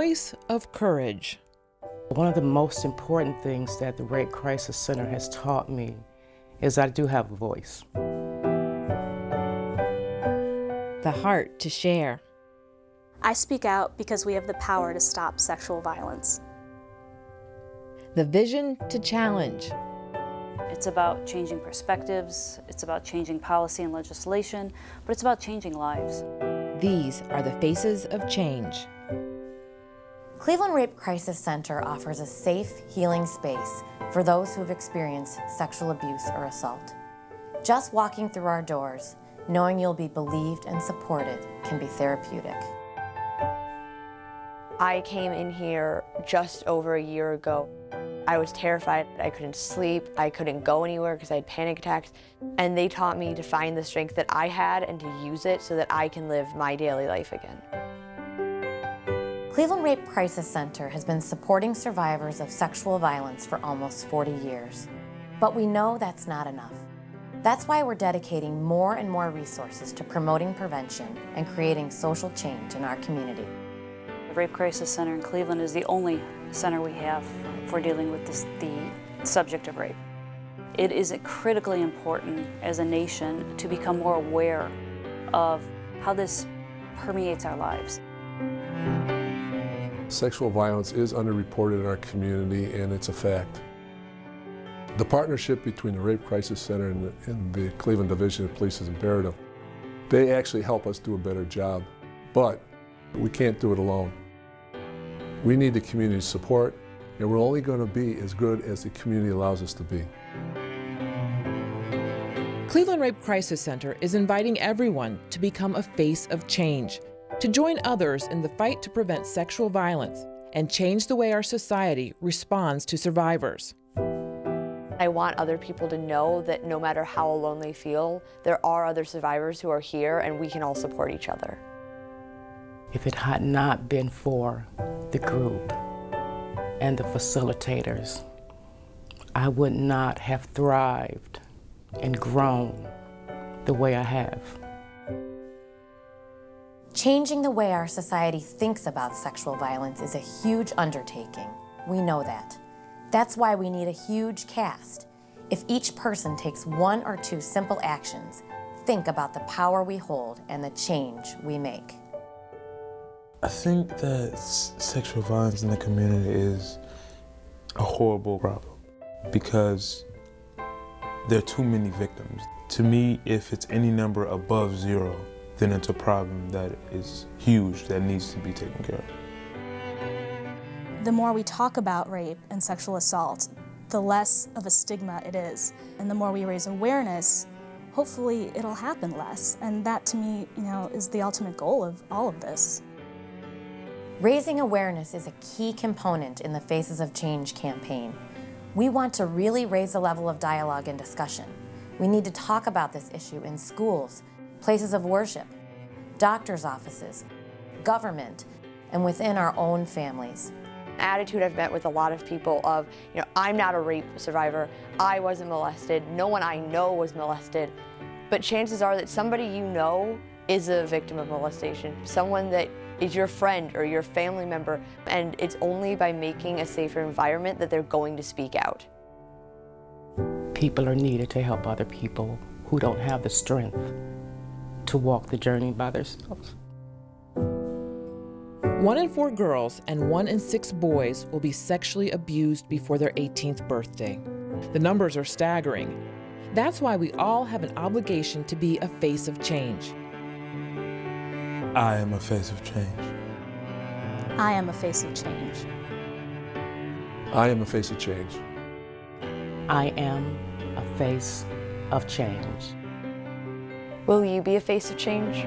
voice of courage. One of the most important things that the Rape Crisis Center has taught me is I do have a voice. The heart to share. I speak out because we have the power to stop sexual violence. The vision to challenge. It's about changing perspectives, it's about changing policy and legislation, but it's about changing lives. These are the faces of change. Cleveland Rape Crisis Center offers a safe, healing space for those who have experienced sexual abuse or assault. Just walking through our doors, knowing you'll be believed and supported, can be therapeutic. I came in here just over a year ago. I was terrified. I couldn't sleep. I couldn't go anywhere because I had panic attacks. And they taught me to find the strength that I had and to use it so that I can live my daily life again. Cleveland Rape Crisis Center has been supporting survivors of sexual violence for almost 40 years. But we know that's not enough. That's why we're dedicating more and more resources to promoting prevention and creating social change in our community. The Rape Crisis Center in Cleveland is the only center we have for dealing with the subject of rape. It is critically important as a nation to become more aware of how this permeates our lives. Sexual violence is underreported in our community, and it's a fact. The partnership between the Rape Crisis Center and the Cleveland Division of Police is imperative. They actually help us do a better job, but we can't do it alone. We need the community's support, and we're only going to be as good as the community allows us to be. Cleveland Rape Crisis Center is inviting everyone to become a face of change, to join others in the fight to prevent sexual violence and change the way our society responds to survivors. I want other people to know that no matter how alone they feel, there are other survivors who are here and we can all support each other. If it had not been for the group and the facilitators, I would not have thrived and grown the way I have. Changing the way our society thinks about sexual violence is a huge undertaking. We know that. That's why we need a huge cast. If each person takes 1 or 2 simple actions, think about the power we hold and the change we make. I think that sexual violence in the community is a horrible problem because there are too many victims. To me, if it's any number above 0, then it's a problem that is huge that needs to be taken care of. The more we talk about rape and sexual assault, the less of a stigma it is. And the more we raise awareness, hopefully it'll happen less. And that, to me, is the ultimate goal of all of this. Raising awareness is a key component in the Faces of Change campaign. We want to really raise the level of dialogue and discussion. We need to talk about this issue in schools, places of worship, doctors' offices, government, and within our own families. Attitude I've met with a lot of people of, I'm not a rape survivor, I wasn't molested, no one I know was molested, but chances are that somebody you know is a victim of molestation, someone that is your friend or your family member, and it's only by making a safer environment that they're going to speak out. People are needed to help other people who don't have the strength to walk the journey by themselves. 1 in 4 girls and 1 in 6 boys will be sexually abused before their 18th birthday. The numbers are staggering. That's why we all have an obligation to be a face of change. I am a face of change. I am a face of change. I am a face of change. I am a face of change. Will you be a face of change?